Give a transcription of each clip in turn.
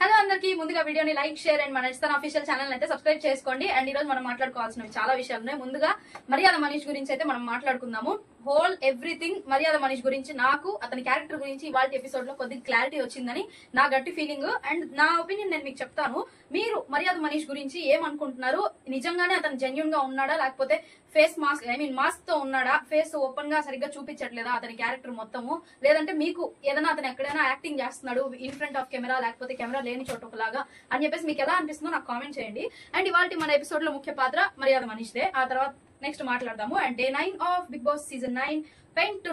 Hello అందరికి ముందుగా వీడియోని లైక్ షేర్ అండ్ మన ఇస్తాన్ అఫీషియల్ ఛానల్ అయితే సబ్స్క్రైబ్ చేసుకోండి. అండ్ ఈ రోజు మనం మాట్లాడుకోవాల్సినవి చాలా విషయాలు ఉన్నాయి. ముందుగా మర్యాద మనీష్ గురించి అయితే మనం మాట్లాడుకుందాము. హోల్ ఎవ్రీథింగ్ మర్యాద మనీష్ గురించి, నాకు అతని క్యారెక్టర్ గురించి ఇవాళ ఎపిసోడ్ లో కొద్దిగా క్లారిటీ వచ్చిందని నా గట్టి ఫీలింగ్. అండ్ నా ఒపీనియన్ నేను మీకు చెప్తాను. మీరు మర్యాద మనీష్ గురించి ఏమనుకుంటున్నారు? నిజంగానే అతను జెన్యున్ గా ఉన్నాడా, లేకపోతే ఫేస్ మాస్క్ మాస్క్ తో ఉన్నాడా, ఫేస్ ఓపెన్ గా సరిగ్గా చూపించట్లేదా అతని క్యారెక్టర్ మొత్తము, లేదంటే మీకు ఏదైనా అతను ఎక్కడైనా యాక్టింగ్ చేస్తున్నాడు ఇన్ ఫ్రంట్ ఆఫ్ కెమెరా, లేకపోతే కెమెరా లేని చోట ఒకలాగా అని చెప్పేసి మీకు ఎలా అనిపిస్తుందో నాకు కామెంట్ చేయండి. అండ్ ఇవాళ మన ఎపిసోడ్ లో ముఖ్య పాత్ర మర్యాద మనీష్దే. ఆ తర్వాత నెక్స్ట్ మాట్లాడదాము. And day 9 of Bigg Boss season 9 pain to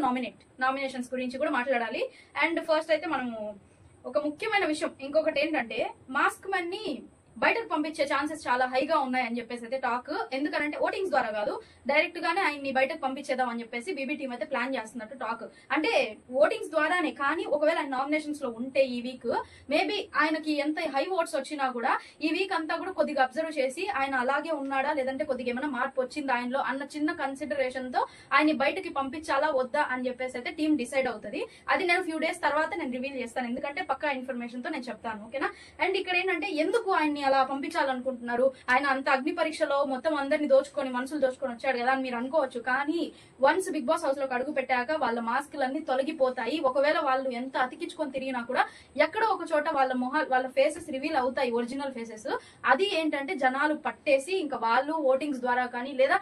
nominations గురించి కూడా మాట్లాడాలి. అండ్ ఫస్ట్ అయితే మనము ఒక ముఖ్యమైన విషయం ఇంకొకటి ఏంటంటే, మాస్క్ మ్యాన్ ని బయటకు పంపించే ఛాన్సెస్ చాలా హైగా ఉన్నాయని చెప్పేసి అయితే టాక్. ఎందుకంటే ఓటింగ్స్ ద్వారా కాదు, డైరెక్ట్ గానే ఆయన్ని బయటకు పంపించేద్దాం అని చెప్పేసి బీబీ టీం అయితే ప్లాన్ చేస్తున్నట్టు టాక్. అంటే ఓటింగ్స్ ద్వారానే, కానీ ఒకవేళ ఆయన నామినేషన్స్ లో ఉంటే ఈ వీక్ మేబీ ఆయనకి ఎంత హై ఓట్స్ వచ్చినా కూడా ఈ వీక్ అంతా కూడా కొద్దిగా అబ్జర్వ్ చేసి ఆయన అలాగే ఉన్నాడా, లేదంటే కొద్దిగా ఏమైనా మార్పు వచ్చిందా ఆయనలో అన్న చిన్న కన్సిడరేషన్ తో ఆయన్ని బయటకి పంపించాలా వద్దా అని చెప్పేసి అయితే టీం డిసైడ్ అవుతుంది. అది నేను ఫ్యూ డేస్ తర్వాత నేను రివీల్ చేస్తాను, ఎందుకంటే పక్కా ఇన్ఫర్మేషన్ తో నేను చెప్తాను. ఓకేనా? అండ్ ఇక్కడ ఏంటంటే, ఎందుకు ఆయన్ని అలా పంపించాలనుకుంటున్నారు? ఆయన అంత అగ్ని పరీక్షలో మొత్తం అందరిని దోచుకొని మనసులు దోచుకొని వచ్చాడు కదా అని మీరు అనుకోవచ్చు. కానీ వన్స్ బిగ్ బాస్ హౌస్ లోకి అడుగు పెట్టాక వాళ్ళ మాస్కులన్నీ తొలగిపోతాయి. ఒకవేళ వాళ్ళు ఎంత అతికించుకొని తిరిగినా కూడా ఎక్కడో ఒక చోట వాళ్ళ మొహాలు, వాళ్ళ ఫేసెస్ రివీల్ అవుతాయి, ఒరిజినల్ ఫేసెస్. అది ఏంటంటే జనాలు పట్టేసి ఇంకా వాళ్ళు ఓటింగ్స్ ద్వారా కానీ లేదా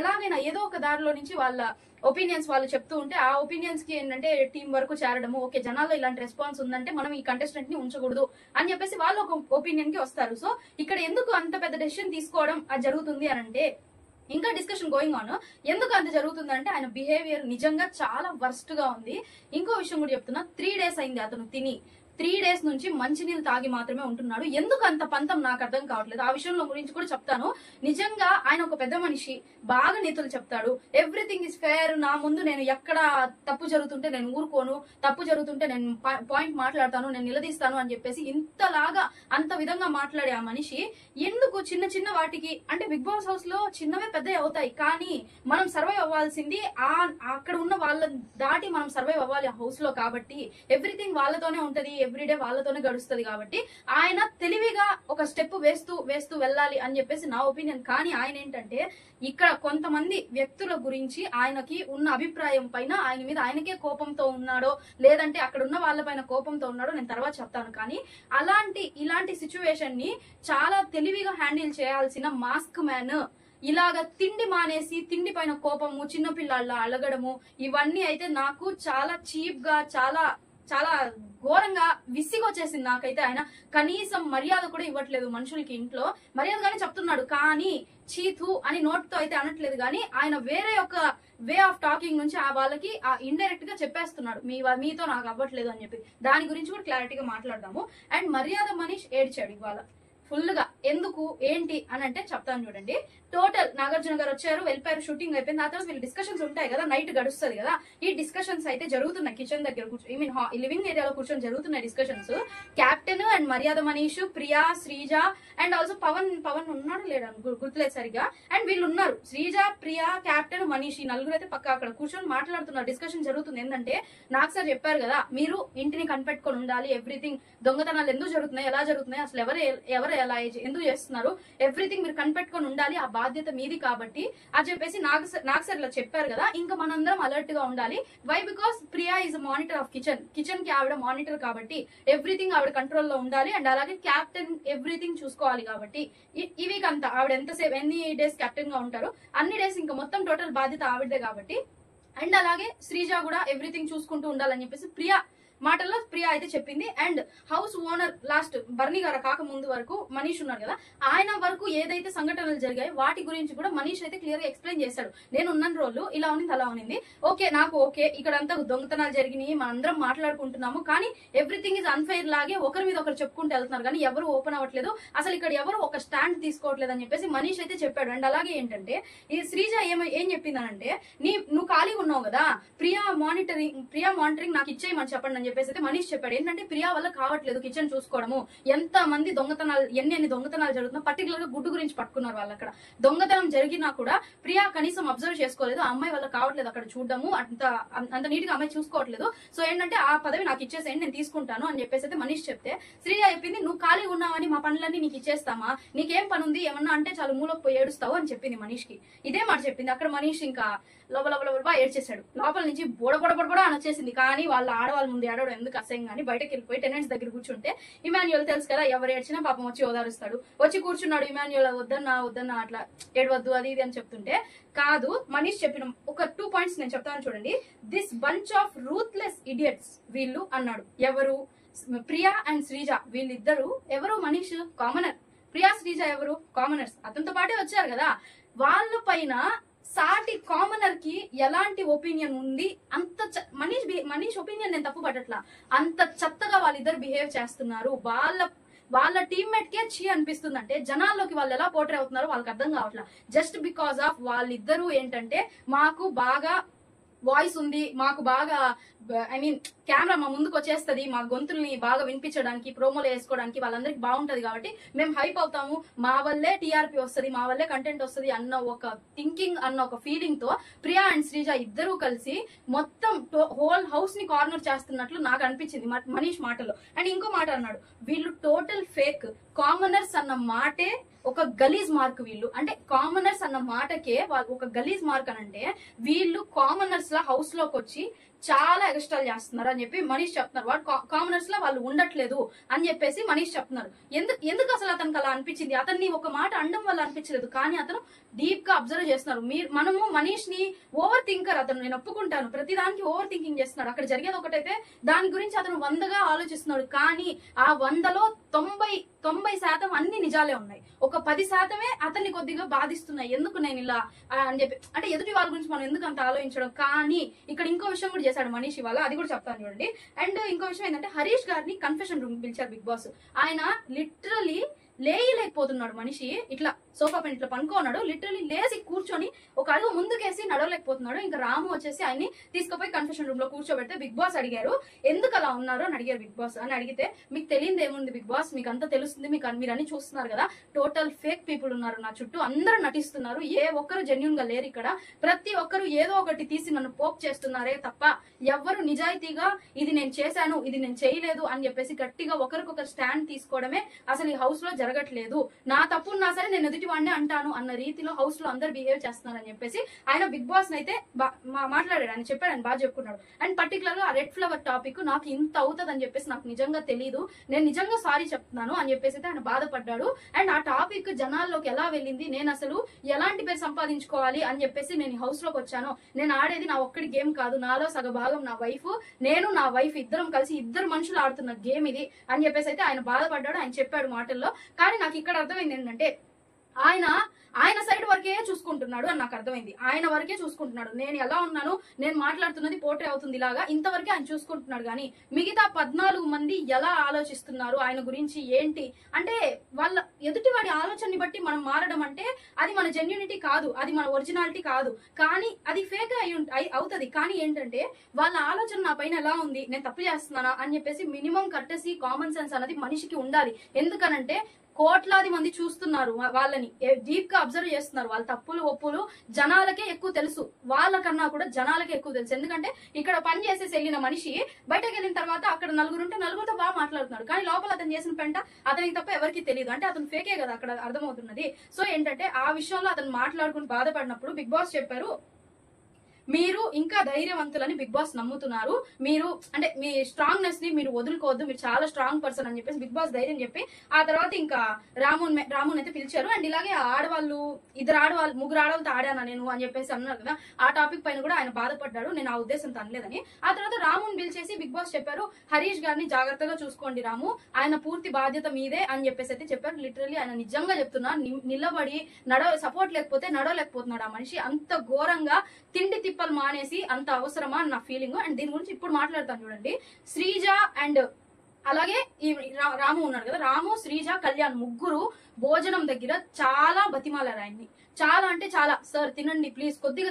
ఎలాగైనా ఏదో ఒక దారిలో నుంచి వాళ్ళ ఒపీనియన్స్ వాళ్ళు చెప్తూ ఉంటే ఆ ఒపీనియన్స్ కి ఏంటంటే టీం వరకు చేరడము, ఓకే జనాల్లో ఇలాంటి రెస్పాన్స్ ఉందంటే మనం ఈ కంటెస్టెంట్ ని ఉంచకూడదు అని చెప్పేసి వాళ్ళు ఒక ఒపీనియన్ కి వస్తారు. సో ఇక్కడ ఎందుకు అంత పెద్ద డెసిషన్ తీసుకోవడం అది జరుగుతుంది అని అంటే, ఇంకా డిస్కషన్ గోయింగ్ ఆన్. ఎందుకు అంత జరుగుతుందంటే ఆయన బిహేవియర్ నిజంగా చాలా వర్స్ట్ గా ఉంది. ఇంకో విషయం కూడా చెప్తున్నా, 3 days అయింది అతను తిని, 3 days నుంచి మంచినీళ్ళు తాగి మాత్రమే ఉంటున్నాడు. ఎందుకు అంత పంతం నాకు అర్థం కావట్లేదు. ఆ విషయంలో గురించి కూడా చెప్తాను. నిజంగా ఆయన ఒక పెద్ద మనిషి, బాగా నీతులు చెప్తాడు, ఎవ్రీథింగ్ ఇస్ ఫేర్, నా ముందు నేను ఎక్కడ తప్పు జరుగుతుంటే నేను ఊరుకోను, తప్పు జరుగుతుంటే నేను పాయింట్ మాట్లాడతాను, నేను నిలదీస్తాను అని చెప్పేసి ఇంతలాగా అంత విధంగా మాట్లాడే ఆ మనిషి ఎందుకు చిన్న చిన్న వాటికి, అంటే బిగ్ బాస్ హౌస్ లో చిన్నవే పెద్ద అవుతాయి, కానీ మనం సర్వైవ్ అవ్వాల్సింది అక్కడ ఉన్న వాళ్ళని దాటి మనం సర్వైవ్ అవ్వాలి హౌస్ లో. కాబట్టి ఎవ్రీథింగ్ వాళ్ళతోనే ఉంటది, ఎవ్రీడే వాళ్ళతోనే గడుస్తుంది. కాబట్టి ఆయన తెలివిగా ఒక స్టెప్ వేస్తూ వెళ్ళాలి అని చెప్పేసి నా ఒపీనియన్. కానీ ఆయన ఏంటంటే, ఇక్కడ కొంతమంది వ్యక్తుల గురించి ఆయనకి ఉన్న అభిప్రాయం పైన ఆయన మీద ఆయనకే కోపంతో ఉన్నాడో, లేదంటే అక్కడ ఉన్న వాళ్ళ పైన కోపంతో ఉన్నాడో నేను తర్వాత చెప్తాను. కానీ ఇలాంటి సిచ్యువేషన్ ని చాలా తెలివిగా హ్యాండిల్ చేయాల్సిన మాస్క్ మ్యాన్ ఇలాగా తిండి మానేసి తిండి పైన కోపము, చిన్నపిల్లల అలగడము, ఇవన్నీ అయితే నాకు చాలా చీప్ గా, చాలా చాలా ఘోరంగా విసిగొచ్చేసింది నాకైతే. ఆయన కనీసం మర్యాద కూడా ఇవ్వట్లేదు మనుషులకి. ఇంట్లో మర్యాదగానే చెప్తున్నాడు, కానీ చీతు అని నోట్తో అయితే అనట్లేదు. కానీ ఆయన వేరే ఒక వే ఆఫ్ టాకింగ్ నుంచి ఆ వాళ్ళకి ఇండైరెక్ట్ గా చెప్పేస్తున్నాడు, మీతో నాకు అవ్వట్లేదు అని చెప్పి. దాని గురించి కూడా క్లారిటీగా మాట్లాడదాము. అండ్ మర్యాద మనీష్ ఏడ్చాడు ఇవాళ ఫుల్ గా. ఎందుకు ఏంటి అని అంటే చెప్తాను చూడండి. టోటల్ నాగార్జున గారు వచ్చారు, వెళ్ళిపోయారు, షూటింగ్ అయిపోయింది. ఆ తర్వాత వీళ్ళు డిస్కషన్స్ ఉంటాయి కదా, నైట్ గడుస్తుంది కదా, ఈ డిస్కషన్స్ అయితే జరుగుతున్నాయి కిచెన్ దగ్గర లివింగ్ ఏరియాలో కూర్చొని జరుగుతున్నాయి డిస్కషన్స్. క్యాప్టెన్ అండ్ మర్యాద మనీష్, ప్రియా, శ్రీజ అండ్ ఆల్సో పవన్ ఉన్నాడు లేడా గుర్తులేదు సరిగా. అండ్ వీళ్ళు ఉన్నారు, శ్రీజ, ప్రియా, క్యాప్టెన్, మనీష్, ఈ నలుగురు అయితే పక్క అక్కడ కూర్చొని మాట్లాడుతున్నారు. డిస్కషన్ జరుగుతుంది. ఏంటంటే, నాకు సార్ చెప్పారు కదా, మీరు ఇంటిని కనిపెట్టుకొని ఉండాలి, ఎవ్రీథింగ్ దొంగతనాలు ఎందుకు జరుగుతున్నాయి, ఎలా జరుగుతున్నాయి, అసలు ఎవరు ఎలా ఎందుకు చేస్తున్నారు, ఎవ్రీథింగ్ మీరు కనిపెట్టుకొని ఉండాలి, ఆ బాధ్యత మీది కాబట్టి అని చెప్పేసి నాకు సార్ ఇలా చెప్పారు కదా. ఇంకా మనందరం అలర్ట్ గా ఉండాలి. Why? Because Priya is monitor of kitchen కి ఆవిడ మానిటర్ కాబట్టి ఎవ్రీథింగ్ ఆవిడ కంట్రోల్ లో ఉండాలి. అండ్ అలాగే క్యాప్టెన్ ఎవ్రీథింగ్ చూసుకోవాలి. కాబట్టి ఈ వీక్ అంతా ఆవిడ ఎన్ని డేస్ కెప్టెన్ గా ఉంటారో అన్ని డేస్ ఇంకా మొత్తం టోటల్ బాధ్యత ఆవిడదే కాబట్టి. అండ్ అలాగే శ్రీజ కూడా ఎవ్రీథింగ్ చూసుకుంటూ ఉండాలని చెప్పేసి ప్రియా మాటల్లో ప్రియా అయితే చెప్పింది. అండ్ హౌస్ ఓనర్ లాస్ట్ బర్నీ గారు కాకముందు వరకు మనీష్ ఉన్నారు కదా, ఆయన వరకు ఏదైతే సంఘటనలు జరిగాయి వాటి గురించి కూడా మనీష్ అయితే క్లియర్ గా ఎక్స్ప్లెయిన్ చేశాడు. నేను ఉన్న రోజు ఇలా ఉంది, అలా ఉంది, ఓకే నాకు ఓకే, ఇక్కడ అంతా దొంగతనాలు జరిగినాయి, మనందరం మాట్లాడుకుంటున్నాము, కానీ ఎవ్రీథింగ్ ఇస్ అన్ఫెయిర్ లాగే ఒకరి మీద ఒకరు చెప్పుకుంటూ వెళ్తున్నారు, కానీ ఎవరు ఓపెన్ అవ్వట్లేదు, అసలు ఇక్కడ ఎవరు ఒక స్టాండ్ తీసుకోవట్లేదు అని చెప్పేసి మనీష్ అయితే చెప్పాడు. అండ్ అలాగే ఏంటంటే, ఈ శ్రీజ ఏం చెప్పిందనంటే, నువ్వు ఖాళీగా ఉన్నావు కదా, ప్రియా మానిటరింగ్ నాకు ఇచ్చేయమని చెప్పండి అని చెప్పేసి అయితే మనీష్ చెప్పాడు. ఏంటంటే ప్రియా వల్ల కావట్లేదు కిచెన్ చూసుకోవడము, ఎంత మంది దొంగతనాలు ఎన్ని దొంగతనాలు జరుగుతున్నా, పర్టికులర్ గా గుడ్డు గురించి పట్టుకున్నారు వాళ్ళు. అక్కడ దొంగతనం జరిగినా కూడా ప్రియా కనీసం అబ్జర్వ్ చేసుకోలేదు, ఆ అమ్మాయి వల్ల కావట్లేదు అక్కడ చూడడము, అంత నీట్ గా అమ్మాయి చూసుకోవట్లేదు, సో ఏంటంటే ఆ పదవి నాకు ఇచ్చేసేయండి నేను తీసుకుంటాను అని చెప్పేసి అయితే మనీష్ చెప్తే శ్రీజ చెప్పింది, నువ్వు ఖాళీ ఉన్నావని మా పనులన్నీ నీకు ఇచ్చేస్తామా, నీకేం పని ఉంది, ఏమన్నా అంటే చాలు మూలకు పోయి ఏడుస్తావు అని చెప్పింది మనీష్ కి. ఇదే మాట చెప్పింది. అక్కడ మనీష్ ఇంకా లోపల ఏడ్చేశాడు. లోపల నుంచి బొడ అని వచ్చేసింది. కానీ వాళ్ళ ఆడవాళ్ళ ముందు ఏడవడం ఎందుకు అసహ్యం కానీ బయటకు వెళ్ళిపోయి టెనెంట్స్ దగ్గర కూర్చుంటే ఇమాన్యుయల్ తెలుసు కదా, ఎవరు ఏడ్చినా పాపం వచ్చి ఓదారుస్తాడు. వచ్చి కూర్చున్నాడు. ఇమాన్యుయల్ వద్దన్నా అట్లా ఏడవద్దు అది ఇది అని చెప్తుంటే, కాదు మనీష్ చెప్పిన ఒక 2 పాయింట్స్ నేను చెప్తాను చూడండి. This bunch of ruthless idiots వీళ్ళు అన్నాడు. ఎవరు? ప్రియా అండ్ శ్రీజ వీళ్ళిద్దరు ఎవరు? మనీష్ కామనర్, ప్రియా శ్రీజ ఎవరు? కామనర్స్. అతనితో పాటే వచ్చారు కదా. వాళ్ళ పైన సాటి కామనర్ కి ఎలాంటి ఒపీనియన్ ఉంది, అంత మనీష్ ఒపీనియన్ నేను తప్పు పట్టట్లా, అంత చెత్తగా వాళ్ళిద్దరు బిహేవ్ చేస్తున్నారు. వాళ్ళ టీమ్మేట్ కే చీ అనిపిస్తుంది. అంటే జనాల్లోకి వాళ్ళు ఎలా పోర్ట్రే అవుతున్నారో వాళ్ళకి అర్థం కావట్లా. జస్ట్ బికాస్ ఆఫ్ వాళ్ళిద్దరూ ఏంటంటే మాకు బాగా వాయిస్ ఉంది, మాకు బాగా కెమెరా మా ముందుకు వచ్చేస్తుంది, మా గొంతుల్ని బాగా వినిపించడానికి, ప్రోమోలు వేసుకోవడానికి వాళ్ళందరికి బాగుంటది కాబట్టి మేము హైప్ అవుతాము, మా వల్లే టీఆర్పీ వస్తుంది, మా వల్లే కంటెంట్ వస్తుంది అన్న ఒక థింకింగ్, అన్న ఒక ఫీలింగ్ తో ప్రియా అండ్ శ్రీజ ఇద్దరూ కలిసి మొత్తం హోల్ హౌస్ ని కార్నర్ చేస్తున్నట్లు నాకు అనిపించింది మనీష్ మాటలో. అండ్ ఇంకో మాట అన్నాడు, వీళ్ళు టోటల్ ఫేక్ కామనర్స్ అన్న మాటే ఒక గలీజ్ మార్క్. వీళ్ళు అంటే కామనర్స్ అన్న మాటకే ఒక గలీజ్ మార్క్ అని అంటే వీళ్ళు కామనర్స్ లా హౌస్ లోకి వచ్చి చాలా ఎక్స్ట్రాల్ చేస్తున్నారు అని చెప్పి మనీష్ చెప్తున్నారు. వాడు కామనర్స్ లా వాళ్ళు ఉండట్లేదు అని చెప్పేసి మనీష్ చెప్తున్నారు. ఎందుకు అసలు అతనికి అలా అనిపించింది? అతన్ని ఒక మాట అండం వల్ల అనిపించలేదు, కానీ అతను డీప్ గా అబ్జర్వ్ చేస్తున్నారు. మనము మనీష్ ని ఓవర్ థింకర్ అతను, నేను ఒప్పుకుంటాను, ప్రతిదానికి ఓవర్ థింకింగ్ చేస్తున్నాడు. అక్కడ జరిగేది ఒకటైతే దాని గురించి అతను 100గా ఆలోచిస్తున్నాడు. కానీ ఆ 100లో 90% అన్ని నిజాలే ఉన్నాయి. ఒక 10%ఏ అతన్ని కొద్దిగా బాధిస్తున్నాయి. ఎందుకు నేను ఇలా అని చెప్పి, అంటే ఎదుటి వాళ్ళ గురించి మనం ఎందుకు అంత ఆలోచించడం. కానీ ఇక్కడ ఇంకో విషయం కూడా చేశాడు మనీష్ ఇవాళ, అది కూడా చెప్తాను చూడండి. అండ్ ఇంకో విషయం ఏంటంటే హరీష్ గారిని కన్ఫెషన్ రూమ్ పిలిచారు బిగ్ బాస్. ఆయన లిటరలీ లేయలేకపోతున్నాడు. మనిషి ఇట్లా సోఫా పైన ఇట్లా పనుకోన్నాడు, లిటరలీ లేచి కూర్చొని ఒక అడుగు ముందుకేసి నడవలేకపోతున్నాడు. ఇంకా రాము వచ్చేసి ఆయన్ని తీసుకుపోయి కన్ఫెషన్ రూమ్ లో కూర్చోబెడితే బిగ్ బాస్ అడిగారు, ఎందుకు అలా ఉన్నారు అని అడిగారు బిగ్ బాస్. అని అడిగితే, మీకు తెలియదు ఏముంది బిగ్ బాస్, మీకు అంతా తెలుస్తుంది, మీరు అన్ని చూస్తున్నారు కదా, టోటల్ ఫేక్ పీపుల్ ఉన్నారు నా చుట్టూ, అందరూ నటిస్తున్నారు, ఏ ఒక్కరు జెన్యున్ గా లేరు ఇక్కడ, ప్రతి ఒక్కరు ఏదో ఒకటి తీసి నన్ను పోక్ చేస్తున్నారే తప్ప ఎవ్వరు నిజాయితీగా ఇది నేను చేశాను, ఇది నేను చేయలేదు అని చెప్పేసి గట్టిగా ఒకరికొకరు స్టాండ్ తీసుకోవడమే అసలు ఈ హౌస్ లో జరగట్లేదు. నా తప్పు ఉన్నా సరే నేను ఎదుటి వాడిని అంటాను అన్న రీతిలో హౌస్ లో అందరు బిహేవ్ చేస్తున్నారని చెప్పేసి ఆయన బిగ్ బాస్ అయితే మాట్లాడాడు. ఆయన చెప్పాడు, ఆయన బాగా చెప్పుకున్నాడు. అండ్ పర్టికులర్ గా రెడ్ ఫ్లవర్ టాపిక్ నాకు ఇంత అవుతుంది అని చెప్పేసి నాకు నిజంగా తెలియదు, నేను నిజంగా సారీ చెప్తున్నాను అని చెప్పేసి ఆయన బాధపడ్డాడు. అండ్ ఆ టాపిక్ జనాల్లోకి ఎలా వెళ్ళింది, నేను అసలు ఎలాంటి పేరు సంపాదించుకోవాలి అని చెప్పేసి నేను హౌస్ లోకి వచ్చాను, నేను ఆడేది నా ఒక్కడి గేమ్ కాదు, నాలో సగ భాగం నా వైఫ్, నేను నా వైఫ్ ఇద్దరం కలిసి ఇద్దరు మనుషులు ఆడుతున్న గేమ్ ఇది అని చెప్పేసి అయితే ఆయన బాధపడ్డాడు. ఆయన చెప్పాడు మాటల్లో. కానీ నాకు ఇక్కడ అర్థమైంది ఏంటంటే ఆయన సైడ్ వరకే చూసుకుంటున్నాడు అని నాకు అర్థమైంది. ఆయన వరకే చూసుకుంటున్నాడు, నేను ఎలా ఉన్నాను, నేను మాట్లాడుతున్నది పోట్రే అవుతుంది ఇలాగా, ఇంతవరకే ఆయన చూసుకుంటున్నాడు. కానీ మిగతా 14 మంది ఎలా ఆలోచిస్తున్నారు ఆయన గురించి ఏంటి అంటే, వాళ్ళ ఎదుటివాడి ఆలోచనని బట్టి మనం మారడం అంటే అది మన జెన్యూనిటీ కాదు, అది మన ఒరిజినాలిటీ కాదు, కానీ అది ఫేక్ అవుతుంది. కానీ ఏంటంటే వాళ్ళ ఆలోచన నా పైన ఎలా ఉంది, నేను తప్పు చేస్తున్నానా అని చెప్పేసి మినిమం కర్టసీ, కామన్ సెన్స్ అనేది మనిషికి ఉండాలి. ఎందుకనంటే కోట్లాది మంది చూస్తున్నారు, వాళ్ళని డీప్ గా అబ్జర్వ్ చేస్తున్నారు, వాళ్ళ తప్పులు ఒప్పులు జనాలకే ఎక్కువ తెలుసు, వాళ్ళకన్నా కూడా జనాలకే ఎక్కువ తెలుసు. ఎందుకంటే ఇక్కడ పని చేసేసి వెళ్ళిన మనిషి బయటకు వెళ్ళిన తర్వాత అక్కడ నలుగురుంటే నలుగురితో బాగా మాట్లాడుతున్నాడు, కానీ లోపల అతను చేసిన పెంట అతనికి తప్ప ఎవరికి తెలియదు. అంటే అతను ఫేకే కదా అక్కడ అర్థమవుతున్నది. సో ఏంటంటే ఆ విషయంలో అతను మాట్లాడుకుని బాధపడినప్పుడు బిగ్ బాస్ చెప్పారు, మీరు ఇంకా ధైర్యవంతులని బిగ్ బాస్ నమ్ముతున్నారు, మీరు అంటే మీ స్ట్రాంగ్నెస్ ని మీరు వదులుకోవద్దు, మీరు చాలా స్ట్రాంగ్ పర్సన్ అని చెప్పేసి బిగ్ బాస్ ధైర్యం చెప్పి ఆ తర్వాత ఇంకా రామున్ అయితే పిలిచారు. అండ్ ఇలాగే ఆడవాళ్ళు ముగ్గురు ఆడవాళ్ళతో ఆడానా నేను అని చెప్పేసి అన్నారు కదా, ఆ టాపిక్ పైన కూడా ఆయన బాధపడ్డాడు, నేను ఆ ఉద్దేశంతో అనలేదని. ఆ తర్వాత రామున్ పిలిచేసి బిగ్ బాస్ చెప్పారు, హరీష్ గారిని జాగ్రత్తగా చూసుకోండి రాము, ఆయన పూర్తి బాధ్యత మీదే అని చెప్పేసి అయితే చెప్పారు. లిటరలీ ఆయన నిజంగా చెప్తున్నా, నిలబడి సపోర్ట్ లేకపోతే నడవలేకపోతున్నాడు ఆ మనిషి, అంత ఘోరంగా తిండి తిప్పలు మానేసి అంత అవసరమా అని నా ఫీలింగ్. అండ్ దీని గురించి ఇప్పుడు మాట్లాడతాను చూడండి. శ్రీజ అండ్ అలాగే ఈ రాము ఉన్నాడు కదా, రాము, శ్రీజ, కళ్యాణ్ ముగ్గురు భోజనం దగ్గర చాలా బతిమాలారు ఆయన్ని. చాలా అంటే చాలా, సార్ తినండి ప్లీజ్, కొద్దిగా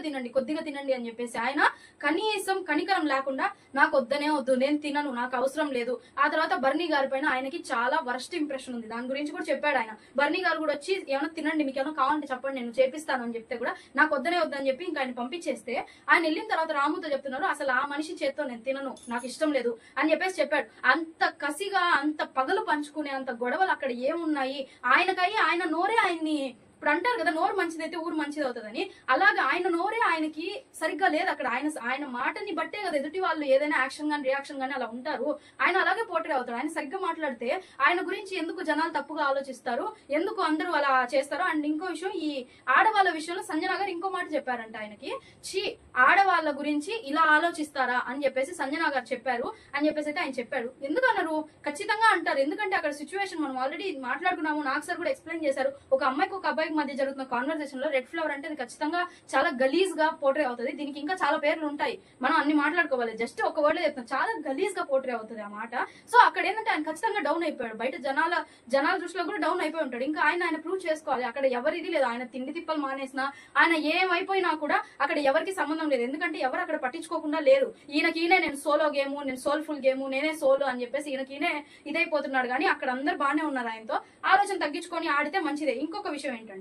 తినండి అని చెప్పేసి ఆయన కనీసం కనికరం లేకుండా నాకు వద్దనే వద్దు, నేను తినను, నాకు అవసరం లేదు. ఆ తర్వాత బర్నీ గారి పైన ఆయనకి చాలా వర్స్ట్ ఇంప్రెషన్ ఉంది. దాని గురించి కూడా చెప్పాడు ఆయన. బర్నీ గారు కూడా వచ్చి ఏమైనా తినండి, మీకు ఏమైనా కావాలంటే చెప్పండి, నేను చేపిస్తాను అని చెప్తే కూడా నాకు వద్దనే వద్దని చెప్పి ఇంకా ఆయన పంపించేస్తే, ఆయన వెళ్ళిన తర్వాత రాముతో చెప్తున్నారు అసలు ఆ మనిషి చేత్తో నేను తినను, నాకు ఇష్టం లేదు అని చెప్పేసి చెప్పాడు. అంత కసిగా, అంత పగలు పంచుకునే అంత గొడవలు అక్కడ ఏమున్నాయి? ఆయనకై ఆయన నోరే ఆయన్ని, ఇప్పుడు అంటారు కదా నోరు మంచిదైతే ఊరు మంచిది అవుతుందని, అలాగే ఆయన నోరే ఆయనకి సరిగ్గా లేదు అక్కడ. ఆయన మాటని బట్టే కదా ఎదుటి వాళ్ళు ఏదైనా యాక్షన్ గానీ రియాక్షన్ గానీ అలా ఉంటారు. ఆయన అలాగే పోర్ట్రే అవుతాడు. ఆయన సరిగ్గా మాట్లాడితే ఆయన గురించి ఎందుకు జనాలు తప్పుగా ఆలోచిస్తారు, ఎందుకు అందరూ అలా చేస్తారు. అండ్ ఇంకో విషయం, ఈ ఆడవాళ్ళ విషయంలో సంజన గారు ఇంకో మాట చెప్పారంట ఆయనకి, ఆడవాళ్ళ గురించి ఇలా ఆలోచిస్తారా అని చెప్పేసి సంజన గారు చెప్పారు అని చెప్పేసి అయితే ఆయన చెప్పాడు. ఎందుకు అన్నారు? ఖచ్చితంగా అంటారు. ఎందుకంటే అక్కడ సిచ్యువేషన్ మనం ఆల్రెడీ మాట్లాడుకున్నాము. నాకు సార్ కూడా ఎక్స్ప్లెయిన్ చేశారు. ఒక అమ్మాయికి ఒక అబ్బాయికి మధ్య జరుగుతున్న కాన్వర్సేషన్ లో రెడ్ ఫ్లవర్ అంటే ఖచ్చితంగా చాలా గలీజ్ గా పోర్ట్రే అవుతుంది. దీనికి ఇంకా చాలా పేర్లు ఉంటాయి, మనం అన్ని మాట్లాడుకోవాలి. జస్ట్ ఒక వర్డ్ లో చెప్తాం, చాలా గలీజ్ గా పోర్ట్రే అవుతుంది ఆ మాట. సో అక్కడ ఏంటంటే ఆయన ఖచ్చితంగా డౌన్ అయిపోయాడు. బయట జనాల దృష్టిలో కూడా డౌన్ అయిపోయి ఉంటాడు. ఇంకా ఆయన ప్రూవ్ చేసుకోవాలి. అక్కడ ఎవరిది లేదు. ఆయన తిండి తిప్పలు మానేసినా, ఆయన ఏమైపోయినా కూడా అక్కడ ఎవరికి సంబంధం లేదు. ఎందుకంటే ఎవరు అక్కడ పట్టించుకోకుండా లేరు. ఈయనకీనే నేను సోలో గేము, నేను సోల్ఫుల్ గేము, నేనే సోలో అని చెప్పేసి ఈయనకీనే ఇదైపోతున్నాడు. కానీ అక్కడ అందరు బాగానే ఉన్నారు. ఆయనతో ఆలోచన తగ్గించుకొని ఆడితే మంచిదే. ఇంకొక విషయం ఏంటంటే,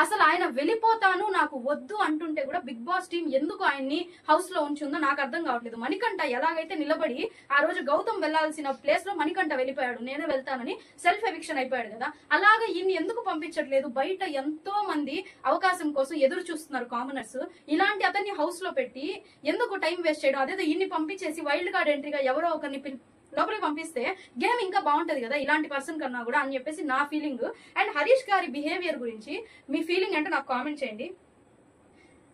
అసలు ఆయన వెళ్ళిపోతాను నాకు వద్దు అంటుంటే కూడా బిగ్ బాస్ టీం ఎందుకు ఆయన్ని హౌస్ లో ఉంచుందో నాకు అర్థం కావట్లేదు. మణికంఠ ఎలాగైతే నిలబడి ఆ రోజు గౌతమ్ వెళ్లాల్సిన ప్లేస్ లో మణికంఠ వెళ్ళిపోయాడు, నేనే వెళ్తానని సెల్ఫ్ ఎవిక్షన్ అయిపోయాడు కదా, అలాగా ఈయన్ని ఎందుకు పంపించట్లేదు? బయట ఎంతో మంది అవకాశం కోసం ఎదురు చూస్తున్నారు కామనర్స్. ఇలాంటి అతన్ని హౌస్ లో పెట్టి ఎందుకు టైం వేస్ట్ చేయడం? అదేదో ఇన్ని పంపించేసి వైల్డ్ కార్డ్ ఎంట్రీగా ఎవరో ఒకరిని లోపలికి పంపిస్తే గేమ్ ఇంకా బాగుంటది కదా ఇలాంటి పర్సన్ కన్నా కూడా అని చెప్పేసి నా ఫీలింగ్. అండ్ హరీష్ గారి బిహేవియర్ గురించి మీ ఫీలింగ్ అంటే నాకు కామెంట్ చేయండి.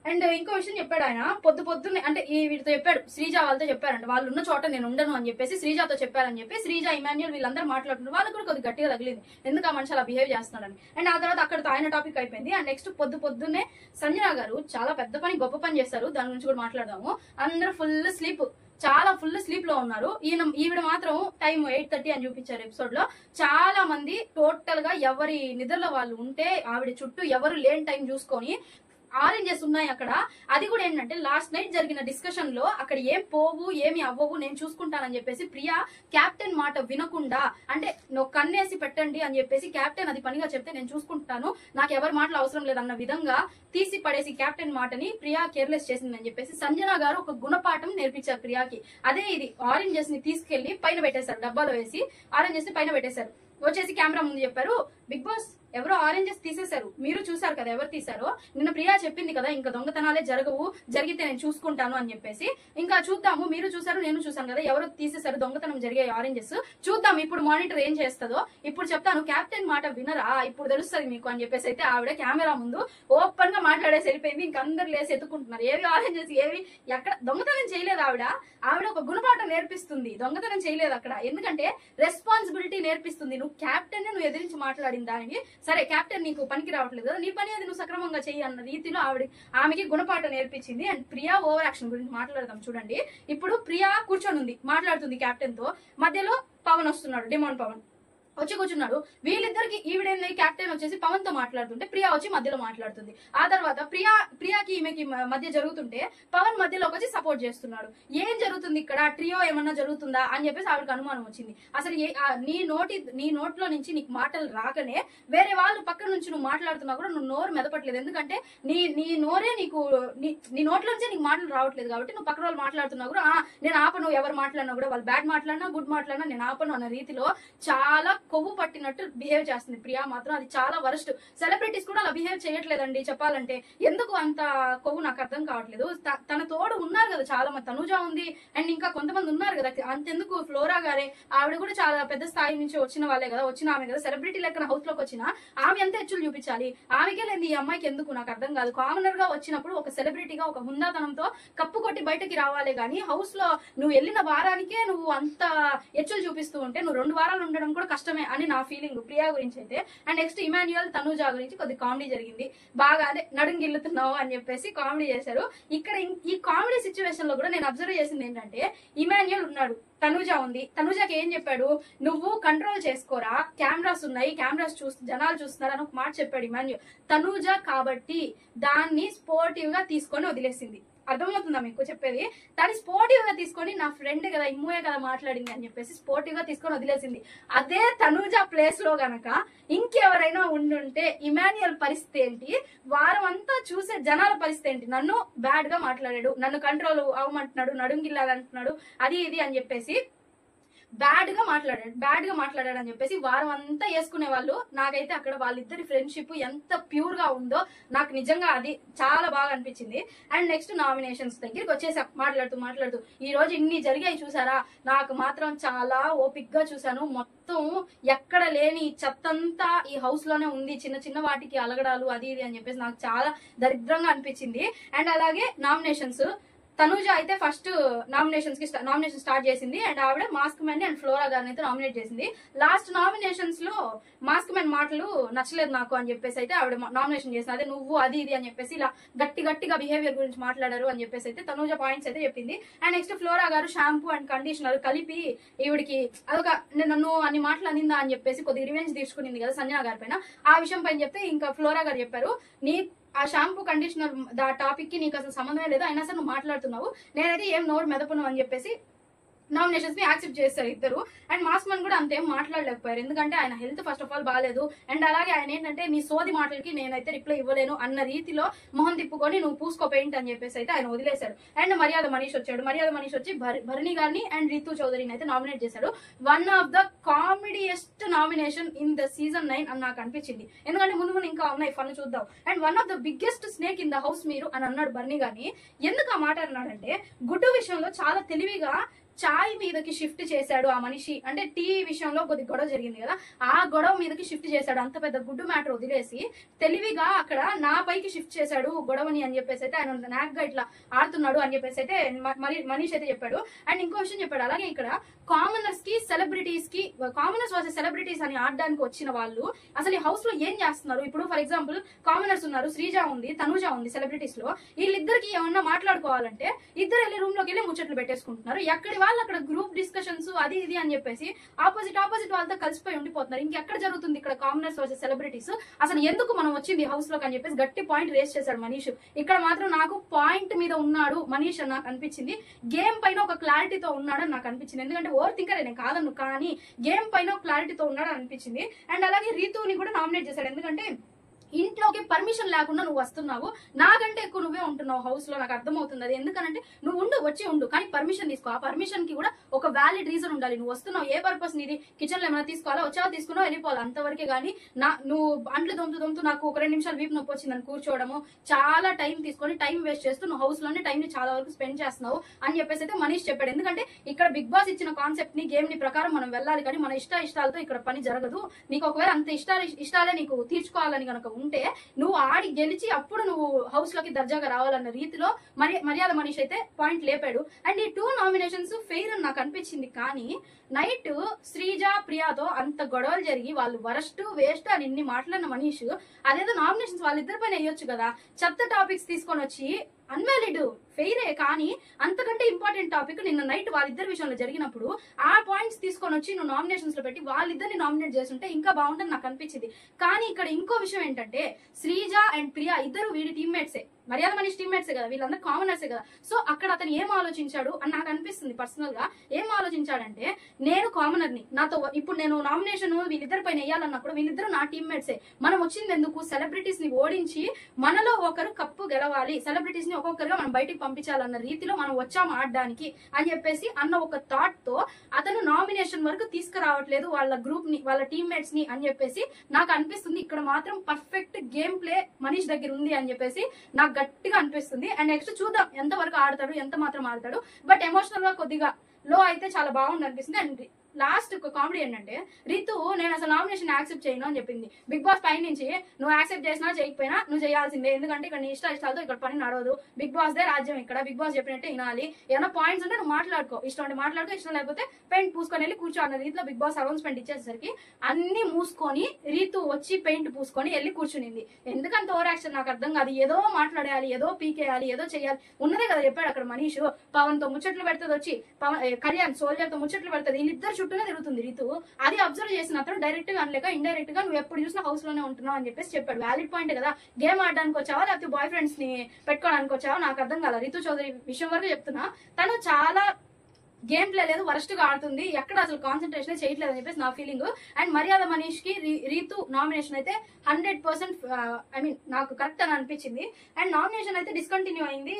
అండ్ ఇంకో విషయం చెప్పాడు ఆయన, పొద్దున్నే అంటే ఈ వీటితో చెప్పాడు, శ్రీజ వాళ్ళతో చెప్పారంట, వాళ్ళు ఉన్న చోట నేను ఉండను అని చెప్పేసి శ్రీజాతో చెప్పారని చెప్పి శ్రీజ, ఇమాన్యుల్ వీళ్ళందరూ మాట్లాడుతున్నారు. వాళ్ళకి కూడా కొద్దిగా గట్టిగా తగిలింది, ఎందుకు ఆ మనిషి అలా బిహేవ్ చేస్తున్నాడని. అండ్ ఆ తర్వాత అక్కడితో ఆయన టాపిక్ అయిపోయింది. అండ్ నెక్స్ట్ పొద్దున్నే సంజన గారు చాలా పెద్ద పని, గొప్ప పని చేస్తారు. దాని గురించి కూడా మాట్లాడదాము. అందరూ ఫుల్ స్లీప్ లో ఉన్నారు. ఈవిడ మాత్రం టైం 8:30 అని చూపించారు ఎపిసోడ్ లో. చాలా మంది టోటల్ గా ఎవరి నిద్రలో వాళ్ళు ఉంటే ఆవిడ చుట్టూ ఎవరు లేని టైం చూసుకొని ఆరెంజెస్ ఉన్నాయి అక్కడ. అది కూడా ఏంటంటే లాస్ట్ నైట్ జరిగిన డిస్కషన్ లో అక్కడ ఏం పోవు ఏమి అవ్వవు నేను చూసుకుంటానని చెప్పేసి ప్రియా కెప్టెన్ మాట వినకుండా, అంటే నువ్వు కన్నేసి పెట్టండి అని చెప్పేసి కెప్టెన్ అది పనిగా చెప్తే నేను చూసుకుంటాను, నాకు ఎవరి మాటలు అవసరం లేదన్న విధంగా తీసి పడేసి కెప్టెన్ మాటని ప్రియా కేర్లెస్ చేసిందని చెప్పేసి సంజన గారు ఒక గుణపాఠం నేర్పించారు ప్రియాకి. అదే ఇది ఆరెంజెస్ ని తీసుకెళ్లి పైన పెట్టేశారు, డబ్బాలో వేసి ఆరెంజెస్ ని పైన పెట్టేశారు. వచ్చేసి కెమెరా ముందు చెప్పారు, బిగ్ బాస్ ఎవరో ఆరెంజెస్ తీసేశారు, మీరు చూసారు కదా ఎవరు తీసారో, నిన్న ప్రియా చెప్పింది కదా ఇంకా దొంగతనాలే జరగవు, జరిగితే నేను చూసుకుంటాను అని చెప్పేసి. ఇంకా చూద్దాము, మీరు చూసారు నేను చూసాను కదా ఎవరు తీసేశారు దొంగతనం జరిగే ఆరెంజెస్, చూద్దాం ఇప్పుడు మానిటర్ ఏం చేస్తుందో, ఇప్పుడు చెప్తాను, కెప్టెన్ మాట వినరా ఇప్పుడు తెలుస్తుంది మీకు అని చెప్పేసి అయితే ఆవిడ కెమెరా ముందు ఓపెన్ గా మాట్లాడేసి వెళ్ళిపోయింది. ఇంక అందరు లేసి ఎత్తుకుంటున్నారు, ఏవి ఆరెంజెస్ ఏవి, ఎక్కడ దొంగతనం చేయలేదు ఆవిడ ఒక గుణపాఠం నేర్పిస్తుంది, దొంగతనం చేయలేదు అక్కడ. ఎందుకంటే రెస్పాన్సిబిలిటీ నేర్పిస్తుంది. నువ్వు కెప్టెన్ నువ్వు ఎదిరించి మాట్లాడిన దానికి, సరే కెప్టెన్ నీకు పనికి రావట్లేదు కదా, నీ పని అది నువ్వు సక్రమంగా చెయ్యి అన్న రీతిలో ఆమెకి గుణపాఠం నేర్పించింది. అండ్ ప్రియా ఓవర్ యాక్షన్ గురించి మాట్లాడదాం చూడండి. ఇప్పుడు ప్రియా కూర్చొని ఉంది, మాట్లాడుతుంది కెప్టెన్ తో, మధ్యలో పవన్ వస్తున్నాడు, డిమాండ్ పవన్ వచ్చి కూర్చున్నాడు. వీళ్ళిద్దరికి ఈవిడేంది కెప్టెన్ వచ్చేసి పవన్ తో మాట్లాడుతుంటే ప్రియా వచ్చి మధ్యలో మాట్లాడుతుంది. ఆ తర్వాత ప్రియాకి ఈమెకి మధ్య జరుగుతుంటే పవన్ మధ్యలోకి వచ్చి సపోర్ట్ చేస్తున్నాడు. ఏం జరుగుతుంది ఇక్కడ, ట్రియో ఏమన్నా జరుగుతుందా అని చెప్పేసి ఆవిడకి అనుమానం వచ్చింది. అసలు నీ నోట్లో నుంచి నీకు మాటలు రాకనే వేరే వాళ్ళు పక్కన నుంచి నువ్వు మాట్లాడుతున్నా కూడా నువ్వు నోరు మెదపట్లేదు. ఎందుకంటే నీ నోరే నీకు నీ నోట్లో నుంచే నీకు మాటలు రావట్లేదు కాబట్టి నువ్వు పక్కన వాళ్ళు మాట్లాడుతున్నా కూడా నేను ఆపను, ఎవరు మాట్లాడినా కూడా వాళ్ళు బ్యాడ్ మాట్లాడినా గుడ్ మాట్లాడినా నేను ఆపను అన్న రీతిలో చాలా కొవ్వు పట్టినట్టు బిహేవ్ చేస్తుంది ప్రియా మాత్రం. అది చాలా వరస్ట్. సెలబ్రిటీస్ కూడా అలా బిహేవ్ చేయట్లేదండి చెప్పాలంటే. ఎందుకు అంత కొవ్వు నాకు అర్థం కావట్లేదు. తన తోడు ఉన్నారు కదా చాలా మంది, తనుజా ఉంది అండ్ ఇంకా కొంతమంది ఉన్నారు కదా, అంతెందుకు ఫ్లోరా గారే, ఆవిడ కూడా చాలా పెద్ద స్థాయి నుంచి వచ్చిన వాళ్ళే కదా, వచ్చిన ఆమె కదా, సెలబ్రిటీ లెక్కన హౌస్ లోకి వచ్చిన ఆమె ఎంత హెచ్చులు చూపించాలి, ఆమెకే లేదు ఈ అమ్మాయికి ఎందుకు నాకు అర్థం కాదు. కామనర్ గా వచ్చినప్పుడు ఒక సెలబ్రిటీగా ఒక హుందాతనంతో కప్పు కొట్టి బయటకి రావాలే గానీ హౌస్ లో నువ్వు వెళ్ళిన వారానికే నువ్వు అంత హెచ్చులు చూపిస్తూ ఉంటే నువ్వు 2 వారాలు ఉండడం కూడా కష్టం కష్టమే అని నా ఫీలింగ్ ప్రియా గురించి అయితే. అండ్ నెక్స్ట్ ఇమాన్యుయల్ తనూజా గురించి కొద్ది కామెడీ జరిగింది, బాగా అదే నడుంగిల్లుతున్నావు అని చెప్పేసి కామెడీ చేశారు. ఇక్కడ ఈ కామెడీ సిచ్యువేషన్ లో కూడా నేను అబ్జర్వ్ చేసింది ఏంటంటే, ఇమాన్యుయల్ ఉన్నాడు, తనూజా ఉంది, తనూజాకి ఏం చెప్పాడు, నువ్వు కంట్రోల్ చేసుకోరా, కెమెరాస్ ఉన్నాయి, కెమెరాస్ జనాలు చూస్తున్నారు అని ఒక మాట చెప్పాడు ఇమాన్యుయల్. తనూజా కాబట్టి దాన్ని స్పోర్టివ్ గా తీసుకొని వదిలేసింది. అర్థమవుతుందా మీకు చెప్పేది? దాన్ని స్పోర్టివ్ గా తీసుకొని నా ఫ్రెండ్ కదా, ఇమ్ముయే కదా మాట్లాడింది అని చెప్పేసి స్పోర్టివ్ గా తీసుకొని వదిలేసింది. అదే తనూజా ప్లేస్ లో గనక ఇంకెవరైనా ఉండుంటే ఇమాన్యుయల్ పరిస్థితి ఏంటి, వారం అంతా చూసే జనాల పరిస్థితి ఏంటి, నన్ను బ్యాడ్ గా మాట్లాడాడు, నన్ను కంట్రోల్ అవ్వమంటున్నాడు, నడుంగిల్లాలంటున్నాడు, అది ఇది అని చెప్పేసి బ్యాడ్ గా మాట్లాడాడు అని చెప్పేసి వారం అంతా వేసుకునే వాళ్ళు. నాకైతే అక్కడ వాళ్ళిద్దరి ఫ్రెండ్షిప్ ఎంత ప్యూర్ గా ఉందో నాకు నిజంగా అది చాలా బాగా అనిపించింది. అండ్ నెక్స్ట్ నామినేషన్స్ దగ్గరికి వచ్చేసా, మాట్లాడుతూ ఈ రోజు ఇన్ని జరిగాయి చూసారా, నాకు మాత్రం చాలా ఓపిక్ గా చూసాను. మొత్తం ఎక్కడ లేని చెత్తంతా ఈ హౌస్ లోనే ఉంది, చిన్న చిన్న వాటికి అలగడాలు అది ఇది అని చెప్పేసి నాకు చాలా దరిద్రంగా అనిపించింది. అండ్ అలాగే నామినేషన్స్, తనూజా అయితే ఫస్ట్ నామినేషన్ స్టార్ట్ చేసింది. అండ్ ఆవిడ మాస్క్ మ్యాన్ అండ్ ఫ్లోరా గారిని అయితే నామినేట్ చేసింది. లాస్ట్ నామినేషన్స్ లో మాస్క్ మ్యాన్ మాటలు నచ్చలేదు నాకు అని చెప్పేసి అయితే ఆవిడ నామినేషన్ చేసింది. అదే నువ్వు అది ఇది అని చెప్పేసి ఇలా గట్టిగా బిహేవియర్ గురించి మాట్లాడారు అని చెప్పేసి అయితే తనూజా పాయింట్స్ అయితే చెప్పింది. అండ్ నెక్స్ట్ ఫ్లోరా గారు షాంపూ అండ్ కండిషనర్ కలిపి ఈవిడికి అదొక నన్ను అన్ని మాటలు అనిందా అని చెప్పేసి కొద్దిగా రివెంజ్ తీసుకునింది కదా సంజన గారి పైన, ఆ విషయం పైన చెప్తే ఇంకా ఫ్లోరా గారు చెప్పారు, ఆ షాంపూ కండిషనర్ టాపిక్ కి నీకు అసలు సంబంధమే లేదు, అయినా సరే నువ్వు మాట్లాడుతున్నావు, నేనైతే ఏం నోరు మెదపను అని చెప్పేసి నామినేషన్స్ ని యాక్సెప్ట్ చేస్తారు ఇద్దరు. అండ్ మాస్ మన్ కూడా అంతేం మాట్లాడలేకపోయారు, ఎందుకంటే ఆయన హెల్త్ ఫస్ట్ ఆఫ్ ఆల్ బాగాలేదు. అండ్ అలాగే ఆయన ఏంటంటే నీ సోది మాటలకి నేనైతే రిప్లై ఇవ్వలేను అన్న రీతిలో మొహం తిప్పుకొని నువ్వు పూసుకో పెయింట్ అని చెప్పేసి అయితే ఆయన వదిలేశాడు. అండ్ మర్యాద మనీష్ వచ్చి భరణి గారిని అండ్ రీతు చౌదరిని అయితే నామినేట్ చేశాడు. One of the comediest nomination in the season 9 అని నాకు అనిపించింది, ఎందుకంటే ముందు ఇంకా ఉన్నాయి, ఫన్ చూద్దాం. And one of the biggest snake in the house మీరు అని అన్నాడు భరణి గారిని. ఎందుకు ఆ మాట అన్నాడంటే, గుడ్డు విషయంలో చాలా తెలివిగా చాయ్ మీదకి షిఫ్ట్ చేశాడు ఆ మనిషి. అంటే టీ విషయంలో కొద్ది గొడవ జరిగింది కదా, ఆ గొడవ మీదకి షిఫ్ట్ చేశాడు. అంత పెద్ద గుడ్డు మ్యాటర్ వదిలేసి తెలివిగా అక్కడ నా పైకి షిఫ్ట్ చేశాడు గొడవని అని చెప్పేసి అయితే ఆయన నాక్ గా ఇట్లా ఆడుతున్నాడు అని చెప్పేసి అయితే మనీష్ అయితే చెప్పాడు. అండ్ ఇంకో విషయం చెప్పాడు, అలాగే ఇక్కడ కామనర్స్ వర్సెస్ సెలబ్రిటీస్ అని ఆడడానికి వచ్చిన వాళ్ళు అసలు ఈ హౌస్ లో ఏం చేస్తున్నారు? ఇప్పుడు ఫర్ ఎగ్జాంపుల్ కామనర్స్ ఉన్నారు, శ్రీజ ఉంది, తనూజ ఉంది సెలబ్రిటీస్ లో. వీళ్ళిద్దరికి ఏమన్నా మాట్లాడుకోవాలంటే ఇద్దరు వెళ్ళి రూమ్ లోకి వెళ్ళి ముచ్చట్లు పెట్టేసుకుంటున్నారు. ఎక్కడి వాళ్ళు అక్కడ గ్రూప్ డిస్కషన్స్ అది ఇది అని చెప్పేసి ఆపోజిట్ వాళ్ళతో కలిసిపోయి ఉండిపోతున్నారు. ఇంకెక్కడ జరుగుతుంది ఇక్కడ కామనర్స్ వర్సెస్ సెలబ్రిటీస్? అసలు ఎందుకు మనం వచ్చింది హౌస్ లోకి అని చెప్పేసి గట్టి పాయింట్ రేస్ చేశాడు మనీష్. ఇక్కడ మాత్రం నాకు పాయింట్ మీద ఉన్నాడు మనీష్ అని నాకు అనిపించింది. గేమ్ పైన ఒక క్లారిటీతో ఉన్నాడని నాకు అనిపించింది, ఎందుకంటే ఓవర్ థింకర్ నేను కాదన్ను, కానీ గేమ్ పైన క్లారిటీతో ఉన్నాడని అనిపించింది. అండ్ అలాగే రీతుని కూడా నామినేట్ చేశాడు, ఎందుకంటే ఇంట్లోకి పర్మిషన్ లేకుండా నువ్వు వస్తున్నావు, నాకంటే ఎక్కువ నువ్వే ఉంటున్నావు హౌస్ లో, నాకు అర్థమవుతుంది అది. ఎందుకంటే నువ్వు వచ్చి ఉండు, కానీ పర్మిషన్ తీసుకో. ఆ పర్మిషన్ కి కూడా ఒక వ్యాలిడ్ రీజన్ ఉండాలి. నువ్వు వస్తున్నావు, ఏ పర్పస్ నీది, కిచెన్ లో ఏమైనా తీసుకోవాలా, వచ్చావా తీసుకున్నావు వెళ్ళిపోవాలి, అంతవరకే. కానీ నువ్వు అంట్లు దొంతు నాకు ఒక 2 నిమిషాలు వీపు నొప్పి వచ్చిందని కూర్చోవడము, చాలా టైం తీసుకొని టైం వేస్ట్ చేస్తూ నువ్వు హౌస్ లోనే టైం ని చాలా వరకు స్పెండ్ చేస్తున్నావు అని చెప్పేసి అయితే మనీష్ చెప్పాడు. ఎందుకంటే ఇక్కడ బిగ్ బాస్ ఇచ్చిన కాన్సెప్ట్ ని, గేమ్ ని ప్రకారం మనం వెళ్ళాలి, కానీ మన ఇష్టాలతో ఇక్కడ పని జరగదు. నీకు ఒకవేళ అంత ఇష్టాలే నీకు తీర్చుకోవాలని కనుక ఉంటే నువ్వు ఆడి గెలిచి అప్పుడు నువ్వు హౌస్ లోకి దర్జాగా రావాలన్న రీతిలో మర్యాద మనీష్ అయితే పాయింట్ లేపాడు. అండ్ ఈ 2 నామినేషన్స్ ఫెయిర్ అని నాకు అనిపించింది. కానీ నైట్ శ్రీజ ప్రియాతో అంత గొడవలు జరిగి వాళ్ళు వరస్ట్ వేస్ట్ అని ఇన్ని మాట్లాడిన మనీష్ అదేదో నామినేషన్స్ వాళ్ళిద్దరి పైన వేయొచ్చు కదా, చెత్త టాపిక్స్ తీసుకొని వచ్చి అన్వాలిడ్ ఫెయిరే. కానీ అంతకంటే ఇంపార్టెంట్ టాపిక్ నిన్న నైట్ వాళ్ళిద్దరి విషయంలో జరిగినప్పుడు ఆ పాయింట్స్ తీసుకొని వచ్చి నువ్వు నామినేషన్స్ లో పెట్టి వాళ్ళిద్దరిని నామినేట్ చేస్తుంటే ఇంకా బాగుంటుంది నాకు అనిపించింది. కానీ ఇక్కడ ఇంకో విషయం ఏంటంటే, శ్రీజ అండ్ ప్రియా ఇద్దరు వీడి టీమ్మేట్సే, మర్యాద మనీష్ టీమ్మేట్సే కదా, వీళ్ళందరూ కామనర్సే కదా. సో అక్కడ అతను ఏం ఆలోచించాడు అని నాకు అనిపిస్తుంది పర్సనల్ గా. ఏం ఆలోచించాడంటే, నేను కామనర్ని, నాతో ఇప్పుడు నేను నామినేషన్ వీళ్ళిద్దరి పైన వేయాలన్నప్పుడు వీళ్ళిద్దరు నా టీమ్మేట్సే, మనం వచ్చింది ఎందుకు, సెలబ్రిటీస్ ని ఓడించి మనలో ఒకరు కప్పు గెలవాలి, సెలబ్రిటీస్ ని ఒక్కొక్కరుగా మనం బయటికి పంపించాలన్న రీతిలో మనం వచ్చాము ఆడడానికి అని చెప్పేసి అన్న ఒక థాట్ తో అతను నామినేషన్ వరకు తీసుకురావట్లేదు వాళ్ళ గ్రూప్ ని, వాళ్ళ టీమ్మేట్స్ ని అని చెప్పేసి నాకు అనిపిస్తుంది. ఇక్కడ మాత్రం పర్ఫెక్ట్ గేమ్ ప్లే మనీష్ దగ్గర ఉంది అని చెప్పేసి నాకు గట్టిగా అనిపిస్తుంది. అండ్ నెక్స్ట్ చూద్దాం ఎంత వరకు ఆడతాడు, ఎంత మాత్రం ఆడతాడు. బట్ ఎమోషనల్ గా కొద్దిగా లో అయితే చాలా బాగుంది అనిపిస్తుంది. అండ్ లాస్ట్ కామెడీ ఏంటంటే రితు నేను అసలు నామినేషన్ యాక్సెప్ట్ చేయను అని చెప్పింది. బిగ్ బాస్ పై నుంచి నువ్వు యాక్సెప్ట్ చేసినా చేయకపోయినా నువ్వు చేయాల్సిందే, ఎందుకంటే ఇక్కడ నీ ఇష్టాలతో ఇక్కడ పని నడవదు, బిగ్ బాస్ దే రాజ్యం, ఇక్కడ బిగ్ బాస్ చెప్పినట్టే వినాలి, ఏమైనా పాయింట్స్ ఉంటే నువ్వు మాట్లాడుకో, ఇష్టం అంటే మాట్లాడుకో, ఇష్టం లేకపోతే పెయింట్ పూసుకొని వెళ్ళి కూర్చో అన్న రీతిలో బిగ్ బాస్ అనౌన్స్మెంట్ ఇచ్చేసరికి అన్ని మూసుకొని రీతు వచ్చి పెయింట్ పూసుకొని వెళ్ళి కూర్చునింది. ఎందుకంత ఓవర్ యాక్షన్ నాకు అర్థం కాదు. ఏదో మాట్లాడేయాలి, ఏదో పీకేయాలి, ఏదో చేయాలి, ఉన్నదే కదా చెప్పాడు అక్కడ మనీష్. పవన్ తో ముచ్చట్లు పెడుతుంది, వచ్చి కళ్యాణ్ సోల్జర్ తో ముచ్చట్లు పెడుతుంది, వీళ్ళిద్దరు చుట్టూనే తిరుగుతుంది రీతు. అది అబ్జర్వ్ చేసిన అతను డైరెక్ట్ గా అనలేక ఇండైరెక్ట్ గా నువ్వు ఎప్పుడు చూసినా హౌస్ లోనే ఉంటున్నావు అని చెప్పేసి చెప్పాడు. వ్యాలిడ్ పాయింట్ కదా. గేమ్ ఆడడానికి వచ్చావా లేకపోతే బాయ్ ఫ్రెండ్స్ ని పెట్టుకోవడానికి వచ్చావా నాకు అర్థం కాదు. రితు చౌదరి విషయం వరకు చెప్తున్నా, తను చాలా గేమ్ ప్లే లేదు, వరస్ట్ గా ఆడుతుంది, ఎక్కడ అసలు కాన్సన్ట్రేషన్ చేయట్లేదు అని చెప్పేసి నా ఫీలింగ్. అండ్ మర్యాద మనీష్ కి రీతు నామినేషన్ అయితే 100% ఐ మీన్ నాకు కరెక్ట్ అని అనిపించింది. అండ్ నామినేషన్ అయితే డిస్కంటిన్యూ అయింది,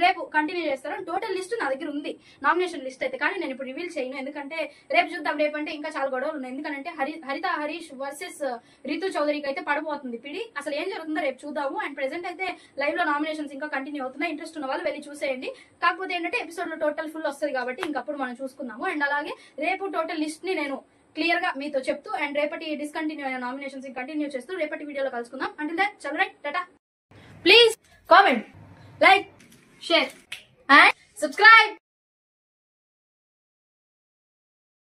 రేపు కంటిన్యూ చేస్తారు. టోటల్ లిస్ట్ నా దగ్గర ఉంది, నామినేషన్ లిస్ట్ అయితే, కానీ నేను ఇప్పుడు రివీల్ చేయను, ఎందుకంటే రేపు చూద్దాం. రేపు అంటే ఇంకా చాలా గొడవలు ఉన్నాయి, ఎందుకంటే హరిత హరీష్ వర్సెస్ రితు చౌదరికి అయితే పడబోతుంది పిడి. అసలు ఏం జరుగుతుందో రేపు చూద్దాము. అండ్ ప్రెసెంట్ అయితే లైవ్ లో నామినేషన్స్ ఇంకా కంటిన్యూ అవుతున్నాయి, ఇంట్రెస్ట్ ఉన్న వాళ్ళు వెళ్ళి చూసేయండి. కాకపోతే ఏంటంటే ఎపిసోడ్ లో టోటల్ ఫుల్ వస్తుంది కాబట్టి ఇంకప్పుడు మనం చూసుకుందాము. అండ్ అలాగే రేపు టోటల్ లిస్ట్ ని నేను క్లియర్ గా మీతో చెప్తూ అండ్ రేపటి డిస్కంటిన్యూ అయిన నామినేషన్స్ కంటిన్యూ చేస్తూ రేపటి వీడియోలో కలుసుకుందాం. అంటిల్ దెన్ చలో right Tata. Please comment, like, share and subscribe.